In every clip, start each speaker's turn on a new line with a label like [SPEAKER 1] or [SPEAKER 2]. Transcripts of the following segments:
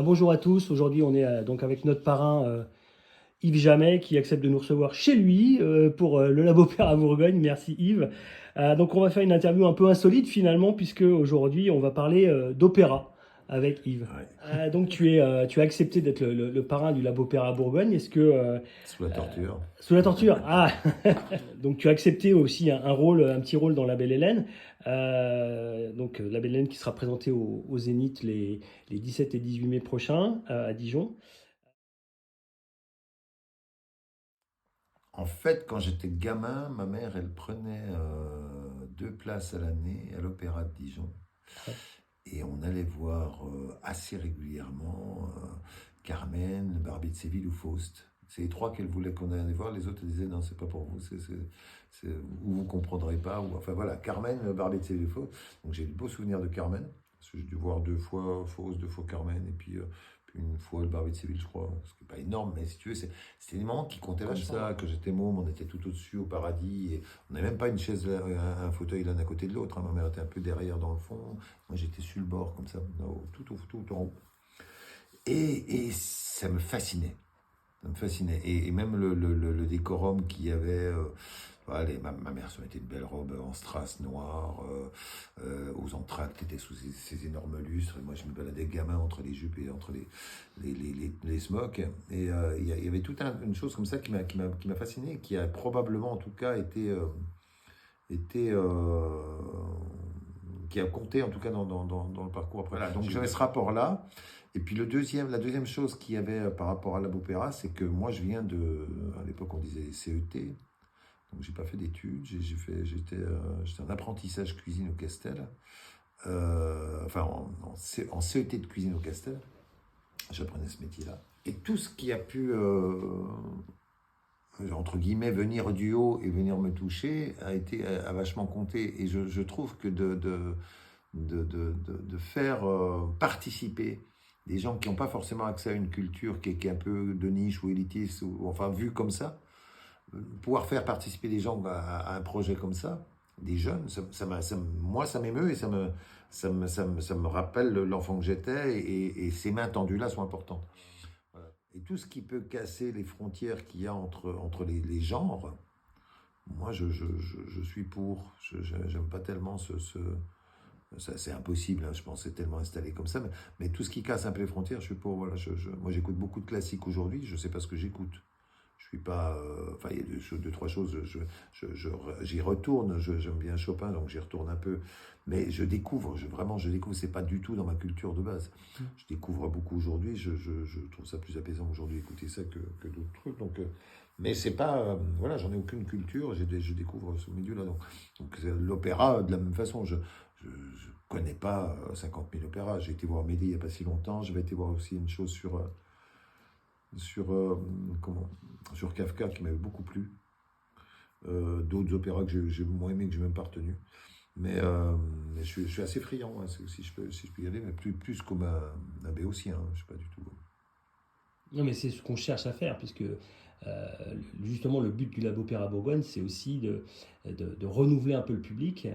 [SPEAKER 1] Bonjour à tous, aujourd'hui on est donc avec notre parrain Yves Jamet qui accepte de nous recevoir chez lui pour le Labo Père à Bourgogne. Merci Yves. Donc on va faire une interview un peu insolite finalement puisque aujourd'hui on va parler d'opéra avec Yves.
[SPEAKER 2] Ouais,
[SPEAKER 1] Donc tu as accepté d'être le parrain du Labo Père à Bourgogne. Est-ce que
[SPEAKER 2] sous la torture.
[SPEAKER 1] sous la torture? Ah, donc tu as accepté aussi un rôle, un petit rôle dans La Belle Hélène. La Belle Hélène qui sera présentée au Zénith les 17 et 18 mai prochains à Dijon.
[SPEAKER 2] En fait, quand j'étais gamin, ma mère, elle prenait 2 places à l'année à l'Opéra de Dijon.
[SPEAKER 1] Ouais.
[SPEAKER 2] Et on allait voir assez régulièrement Carmen, Barbie de Séville ou Faust. C'est les trois qu'elle voulait qu'on aille voir. Les autres elles disaient non, c'est pas pour vous, ou vous comprendrez pas. Ou, enfin voilà, Carmen, Barbie de Séville ou Faust. Donc j'ai de beaux souvenirs de Carmen. Parce que j'ai dû voir 2 fois Faust, 2 fois Carmen, et puis une fois le Barbie de Séville, je crois. Ce qui n'est pas énorme, mais si tu veux, c'était des moments qui comptaient
[SPEAKER 1] Comme
[SPEAKER 2] vachement.
[SPEAKER 1] ça.
[SPEAKER 2] Ça, que j'étais môme, on était tout au-dessus au paradis. Et on n'avait même pas une chaise, un fauteuil l'un à côté de l'autre. Hein. Ma mère était un peu derrière dans le fond. Moi, j'étais sur le bord, comme ça, tout en haut. Et ça me fascinait. Ça me fascinait. Et même le décorum qu'il y avait. Voilà, ma mère se mettait une belle robe en strass noir, aux entractes, était sous ces énormes lustres. Et moi, je me baladais gamin entre les jupes et entre les smocks. Et il y avait toute une chose comme ça qui m'a fasciné, qui a probablement, en tout cas, été qui a compté en tout cas dans le parcours après. Voilà, donc j'avais ce rapport-là. Et puis la deuxième chose qu'il y avait par rapport à l'opéra, c'est que moi je viens à l'époque on disait CET, donc j'ai pas fait d'études, j'étais en apprentissage cuisine au Castel, en CET de cuisine au Castel, j'apprenais ce métier-là. Et tout ce qui a pu entre guillemets, venir du haut et venir me toucher a vachement compté. Et je trouve que de faire participer des gens qui n'ont pas forcément accès à une culture qui est un peu de niche ou élitiste, ou enfin vue comme ça, pouvoir faire participer des gens à un projet comme ça, des jeunes, moi ça m'émeut et ça me rappelle l'enfant que j'étais et ces mains tendues-là sont importantes. Voilà. Et tout ce qui peut casser les frontières qu'il y a entre les genres, moi je suis pour. J'aime pas tellement ça, c'est impossible, hein, je pense, c'est tellement installé comme ça, mais tout ce qui casse un peu les frontières, je suis pour. Voilà, moi j'écoute beaucoup de classiques aujourd'hui, je sais pas ce que j'écoute. Je suis pas. Enfin, il y a deux, trois choses, j'y retourne, j'aime bien Chopin, donc j'y retourne un peu. Mais vraiment, je découvre, c'est pas du tout dans ma culture de base. Je découvre beaucoup aujourd'hui, je trouve ça plus apaisant aujourd'hui écouter ça que d'autres trucs. Donc, mais c'est pas. Voilà, j'en ai aucune culture, je découvre ce milieu-là. Donc l'opéra, de la même façon, je connais pas 50 000 opéras. J'ai été voir Médée il n'y a pas si longtemps, j'avais été voir aussi une chose sur, comment, sur Kafka qui m'avait beaucoup plu. D'autres opéras que j'ai moins aimé, que j'ai même pas retenu. Mais je suis assez friand, hein, si je peux y aller, mais plus comme un béotien, hein, je sais pas du tout.
[SPEAKER 1] Non, mais c'est ce qu'on cherche à faire, puisque justement le but du Labo Père à Bourgogne, c'est aussi de renouveler un peu le public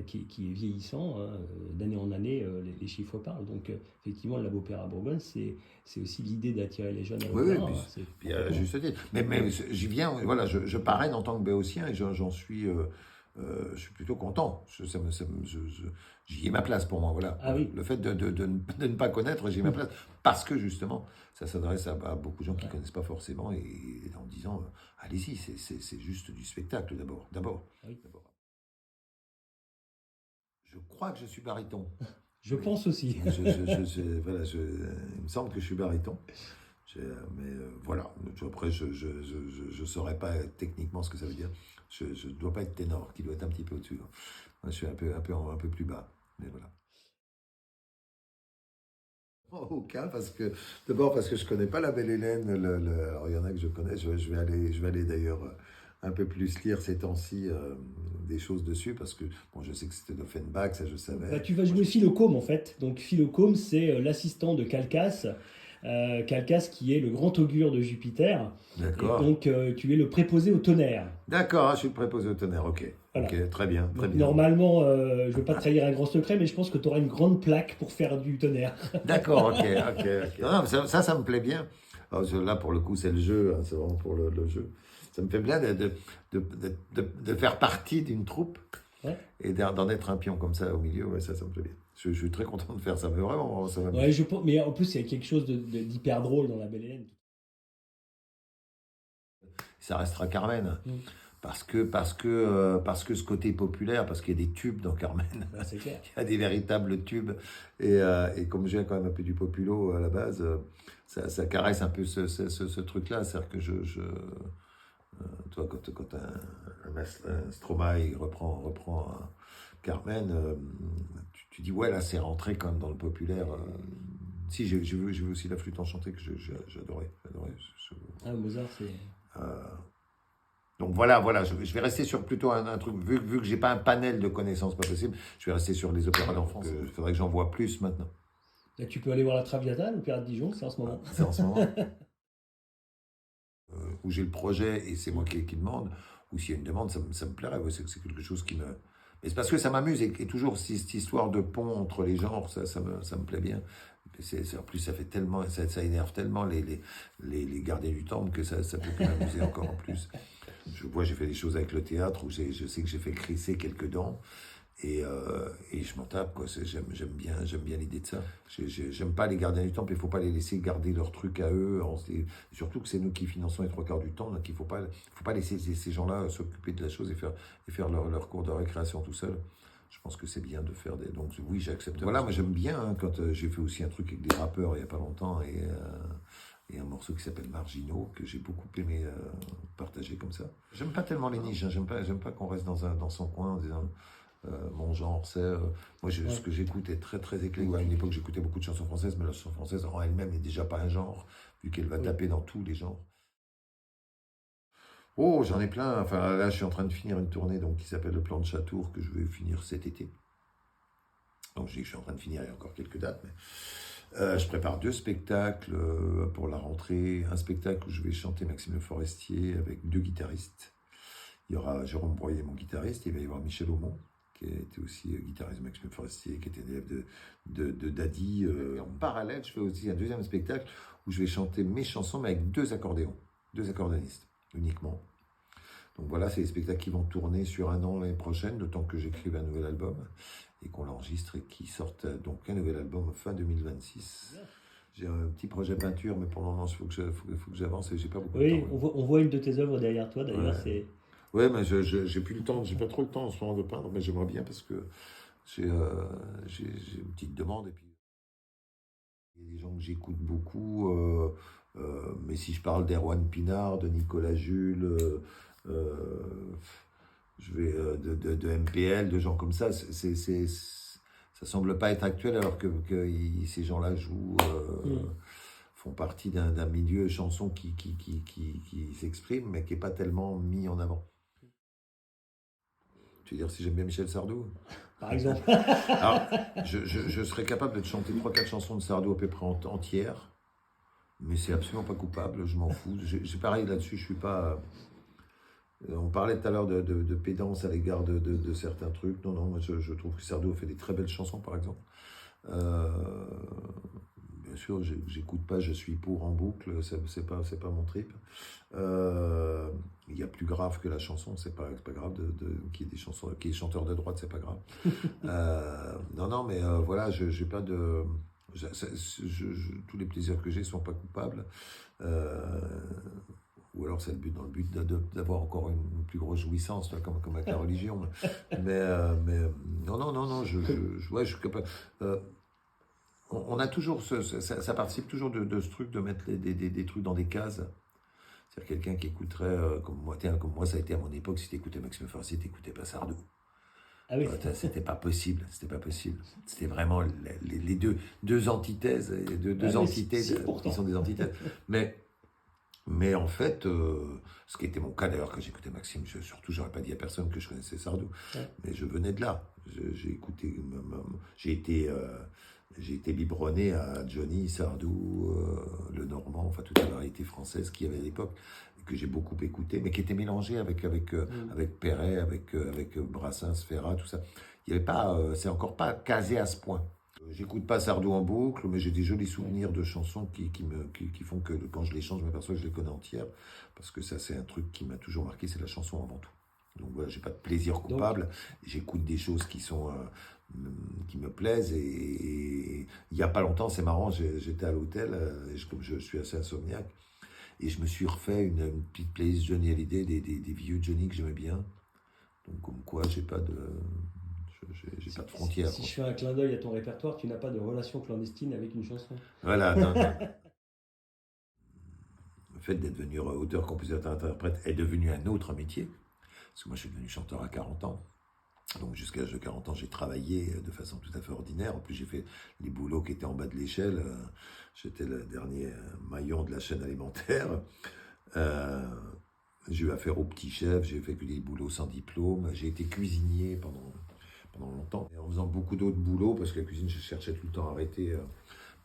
[SPEAKER 1] qui est vieillissant. Hein, d'année en année, les chiffres parlent. Donc, effectivement, le Labo Père à Bourgogne, c'est aussi l'idée d'attirer les jeunes à
[SPEAKER 2] Oui, oui,
[SPEAKER 1] l'opéra. Hein,
[SPEAKER 2] puis à juste titre. Mais j'y viens, voilà, je parraine en tant que béotien et j'en suis. Je suis plutôt content. J'y ai ma place pour moi. Voilà.
[SPEAKER 1] Ah oui,
[SPEAKER 2] Le fait de ne pas connaître, j'y ai ma place. Parce que justement, ça s'adresse à beaucoup de gens qui ne
[SPEAKER 1] ouais,
[SPEAKER 2] connaissent pas forcément et en disant allez-y, c'est juste du spectacle d'abord. D'abord.
[SPEAKER 1] ah oui.
[SPEAKER 2] Je crois que je suis baryton.
[SPEAKER 1] Je
[SPEAKER 2] Oui.
[SPEAKER 1] pense aussi.
[SPEAKER 2] Voilà, il me semble que je suis baryton. Voilà. Après, je saurais pas techniquement ce que ça veut dire. Je ne dois pas être ténor, qui doit être un petit peu au-dessus. Moi, je suis un peu plus bas. Mais voilà. Aucun, d'abord parce que je connais pas la Belle Hélène. Alors il y en a que je connais. Je vais aller d'ailleurs un peu plus lire ces temps-ci des choses dessus parce que bon, je sais que c'était d'Offenbach, ça je
[SPEAKER 1] Bah,
[SPEAKER 2] savais.
[SPEAKER 1] tu vas
[SPEAKER 2] Moi,
[SPEAKER 1] jouer Philocôme en fait. Donc Philocôme, c'est l'assistant de Calcasse Calcas qui est le grand augure de Jupiter. Et
[SPEAKER 2] D'accord.
[SPEAKER 1] donc, tu es le préposé au tonnerre.
[SPEAKER 2] D'accord, je suis le préposé au tonnerre, ok.
[SPEAKER 1] Voilà.
[SPEAKER 2] Ok, très bien, très
[SPEAKER 1] Donc,
[SPEAKER 2] bien.
[SPEAKER 1] normalement, je ne veux pas trahir un grand secret, mais je pense que tu auras une grande plaque pour faire du tonnerre.
[SPEAKER 2] D'accord, ok, ok, ok. Non, ça me plaît bien. Alors, là, pour le coup, c'est le jeu, hein, c'est vraiment pour le jeu. Ça me fait bien de faire partie d'une troupe
[SPEAKER 1] Ouais.
[SPEAKER 2] et d'en être un pion comme ça au milieu. Ouais, ça me plaît bien. Je suis très content de faire ça, mais vraiment, ça va.
[SPEAKER 1] Ouais, mais en plus, il y a quelque chose d'hyper drôle dans La Belle Hélène.
[SPEAKER 2] Ça restera Carmen.
[SPEAKER 1] Mm.
[SPEAKER 2] Parce que ce côté populaire, parce qu'il y a des tubes dans Carmen,
[SPEAKER 1] Ouais, c'est clair.
[SPEAKER 2] il y a des véritables tubes, et comme j'ai quand même un peu du populo à la base, ça caresse un peu ce truc-là, c'est-à-dire que toi, quand un Stromae reprend un Carmen, tu dis, ouais, là, c'est rentré quand même dans le populaire. Si, j'ai vu aussi la flûte enchantée que j'adorais.
[SPEAKER 1] Ah, Mozart, c'est.
[SPEAKER 2] Euh, donc voilà, je vais rester sur plutôt un truc, vu que j'ai pas un panel de connaissances pas possible, je vais rester sur les opéras d'enfance. Il faudrait que j'en vois plus maintenant.
[SPEAKER 1] Là, tu peux aller voir la Traviata, l'Opéra de Dijon, c'est en ce moment.
[SPEAKER 2] C'est en ce moment où j'ai le projet et c'est moi qui demande, ou s'il y a une demande, ça me plairait, ouais, c'est quelque chose qui me... Mais c'est parce que ça m'amuse, et toujours cette histoire de pont entre les genres, ça me plaît bien. En plus, ça fait tellement, ça énerve tellement les gardiens du temple que ça peut que m'amuser encore en plus. J'ai fait des choses avec le théâtre où je sais que j'ai fait crisser quelques dents. Et je m'en tape, quoi. J'aime bien l'idée de ça. J'aime pas les gardiens du temple, il faut pas les laisser garder leurs trucs à eux. Surtout que c'est nous qui finançons les trois quarts du temps, donc il faut pas laisser ces gens-là s'occuper de la chose et faire leur cours de récréation tout seul. Je pense que c'est bien de faire des... Donc oui, j'accepte. Voilà, moi j'aime bien, hein, quand j'ai fait aussi un truc avec des rappeurs il y a pas longtemps, et un morceau qui s'appelle Marginaux, que j'ai beaucoup aimé partager comme ça. J'aime pas tellement les niches, hein, j'aime pas qu'on reste dans son coin en disant... mon genre, moi, ce que j'écoute est très très éclectique. À une époque, j'écoutais beaucoup de chansons françaises, mais la chanson française en elle-même n'est déjà pas un genre, vu qu'elle va taper dans tous les genres. Oh, j'en ai plein. Enfin, là, je suis en train de finir une tournée donc, qui s'appelle Le Plan de Chatour, que je vais finir cet été. Donc, je suis en train de finir, il y a encore quelques dates, mais je prépare 2 spectacles pour la rentrée. Un spectacle où je vais chanter Maxime Le Forestier avec 2 guitaristes. Il y aura Jérôme Broyer, mon guitariste, et il va y avoir Michel Aumont, qui était aussi guitariste de Maxime Forestier, qui était élève de Daddy. En parallèle, je fais aussi un deuxième spectacle où je vais chanter mes chansons, mais avec 2 accordéons, 2 accordéonistes uniquement. Donc voilà, c'est les spectacles qui vont tourner sur 1 an l'année prochaine, le temps que j'écrive un nouvel album et qu'on l'enregistre et qui sorte donc un nouvel album fin 2026. J'ai un petit projet peinture, mais pour le moment, il faut que j'avance et j'ai pas beaucoup de temps.
[SPEAKER 1] Oui, on voit une de tes œuvres derrière toi, d'ailleurs.
[SPEAKER 2] Ouais. Ouais, mais j'ai plus le temps, j'ai pas trop le temps en ce moment de peindre, mais j'aimerais bien parce que j'ai une petite demande. Et puis, il y a des gens que j'écoute beaucoup, mais si je parle d'Erwan Pinard, de Nicolas Jules, je vais de MPL, de gens comme ça, ça semble pas être actuel alors que ces gens-là jouent, font partie d'un milieu chanson qui s'exprime, mais qui n'est pas tellement mis en avant. Tu veux dire si j'aime bien Michel Sardou?
[SPEAKER 1] Par exemple.
[SPEAKER 2] Alors, je serais capable de te chanter 3-4 chansons de Sardou à peu près entières, mais c'est absolument pas coupable, je m'en fous. J'ai pareil là-dessus, je suis pas... on parlait tout à l'heure de pédance à l'égard de certains trucs. Non, moi je trouve que Sardou a fait des très belles chansons, par exemple. Bien sûr, j'écoute pas Je suis pour en boucle, c'est pas mon trip. Il y a plus grave que la chanson, c'est pas grave qu'il y ait des chansons, qu'il y ait des chanteurs de droite, c'est pas grave. Non, mais voilà, j'ai pas de... tous les plaisirs que j'ai sont pas coupables. Ou alors c'est dans le but d'avoir encore une plus grosse jouissance, là, comme avec la religion. Mais non, ouais, je suis capable. On a toujours ça participe toujours de ce truc de mettre des trucs dans des cases. C'est-à-dire quelqu'un qui écouterait, comme moi, ça a été à mon époque, si tu écoutais Maxime Forestier, tu n'écoutais pas Sardou.
[SPEAKER 1] Ah oui.
[SPEAKER 2] C'était pas possible. C'était vraiment les deux antithèses, deux entités qui sont des antithèses. Mais en fait, ce qui était mon cas d'ailleurs quand j'écoutais Maxime, surtout j'aurais pas dit à personne que je connaissais Sardou, mais je venais de là. J'ai écouté, j'ai été J'ai été biberonné à Johnny, Sardou, Le Normand, enfin toute la variété française qu'il y avait à l'époque, que j'ai beaucoup écouté, mais qui était mélangée avec Perret, avec Brassens, Ferrat, tout ça. Il y avait pas, c'est encore pas casé à ce point. J'écoute pas Sardou en boucle, mais j'ai des jolis souvenirs de chansons qui font que quand je les chante, je m'aperçois que je les connais entières, parce que ça c'est un truc qui m'a toujours marqué, c'est la chanson avant tout. Donc voilà, j'ai pas de plaisir coupable, j'écoute des choses qui me plaisent, et il y a pas longtemps, c'est marrant, j'étais à l'hôtel, comme je suis assez insomniaque, et je me suis refait une petite playlist Johnny Hallyday, des vieux Johnny que j'aimais bien, donc comme quoi j'ai pas de frontières.
[SPEAKER 1] Si je fais un clin d'œil à ton répertoire, tu n'as pas de relation clandestine avec une chanson.
[SPEAKER 2] Voilà, non, non. Le fait d'être devenu auteur, compositeur, interprète est devenu un autre métier. Parce que moi, je suis devenu chanteur à 40 ans. Donc, jusqu'à l'âge de 40 ans, j'ai travaillé de façon tout à fait ordinaire. En plus, j'ai fait les boulots qui étaient en bas de l'échelle. J'étais le dernier maillon de la chaîne alimentaire. J'ai eu affaire au petit chef, j'ai fait que des boulots sans diplôme. J'ai été cuisinier pendant longtemps, et en faisant beaucoup d'autres boulots, parce que la cuisine, je cherchais tout le temps à arrêter.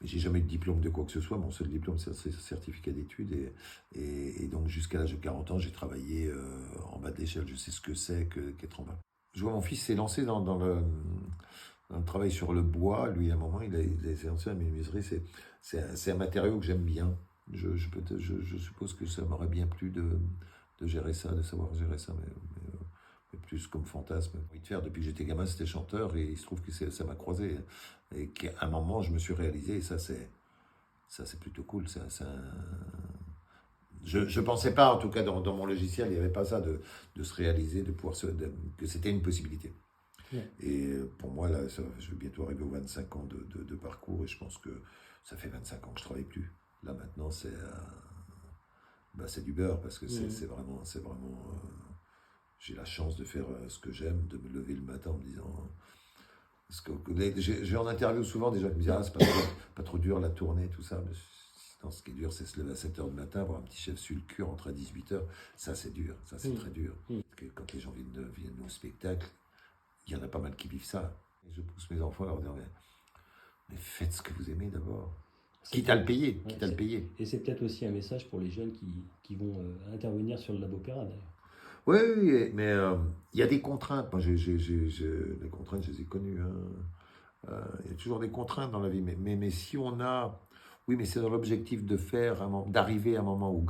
[SPEAKER 2] Mais j'ai jamais eu de diplôme de quoi que ce soit. Mon seul diplôme, c'est un certificat d'études. Et donc, jusqu'à l'âge de 40 ans, j'ai travaillé en bas de l'échelle. Je sais ce que c'est qu'être en bas. Je vois mon fils s'est lancé dans le travail sur le bois. Lui, à un moment, il s'est lancé à la menuiserie. C'est un matériau que j'aime bien. Je suppose que ça m'aurait bien plu de gérer ça, de savoir gérer ça, mais plus comme fantasme. Envie de faire depuis que j'étais gamin, c'était chanteur, et il se trouve que ça m'a croisé. Et qu'à un moment, je me suis réalisé, et ça c'est plutôt cool. Je pensais pas, en tout cas dans mon logiciel, il n'y avait pas ça de se réaliser, que c'était une possibilité. Ouais. Et pour moi, là, je vais bientôt arriver aux 25 ans de parcours, et je pense que ça fait 25 ans que je ne travaille plus. Là maintenant, c'est du beurre, parce que c'est vraiment j'ai la chance de faire ce que j'aime, de me lever le matin en me disant... J'ai en interview souvent des gens qui me disent « Ah, c'est pas trop dur la tournée, tout ça ». Non, ce qui est dur, c'est se lever à 7h du matin, avoir un petit chef sur le cul, rentrer à 18h. Ça, c'est dur. Ça, c'est très dur. Parce que quand les gens viennent au spectacle, il y en a pas mal qui vivent ça. Et je pousse mes enfants à leur dire « Mais faites ce que vous aimez d'abord. » Quitte à le payer.
[SPEAKER 1] Et c'est peut-être aussi un message pour les jeunes qui vont intervenir sur le Lab Opéra, d'ailleurs.
[SPEAKER 2] Oui, mais il y a des contraintes. Moi, les contraintes, je les ai connues. Il y a toujours des contraintes dans la vie. Mais si on a... Oui, mais c'est dans l'objectif d'arriver à un moment où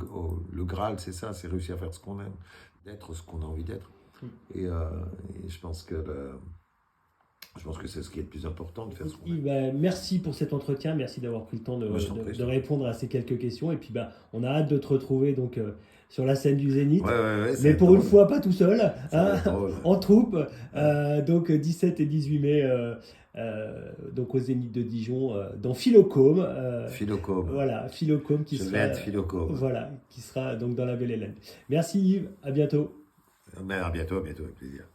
[SPEAKER 2] le Graal, c'est ça, c'est réussir à faire ce qu'on aime, d'être ce qu'on a envie d'être. Et je pense que c'est ce qui est le plus important, de faire ce qu'on aime.
[SPEAKER 1] Merci pour cet entretien, merci d'avoir pris le temps de répondre à ces quelques questions. Et puis on a hâte de te retrouver donc, sur la scène du Zénith, mais pour une fois pas tout seul, en troupe, donc 17 et 18 mai. Donc au Zénith de Dijon, dans Philocôme.
[SPEAKER 2] Philocôme.
[SPEAKER 1] Voilà, Philocôme qui sera donc dans la Belle Hélène. Merci Yves, à bientôt.
[SPEAKER 2] À bientôt, avec plaisir.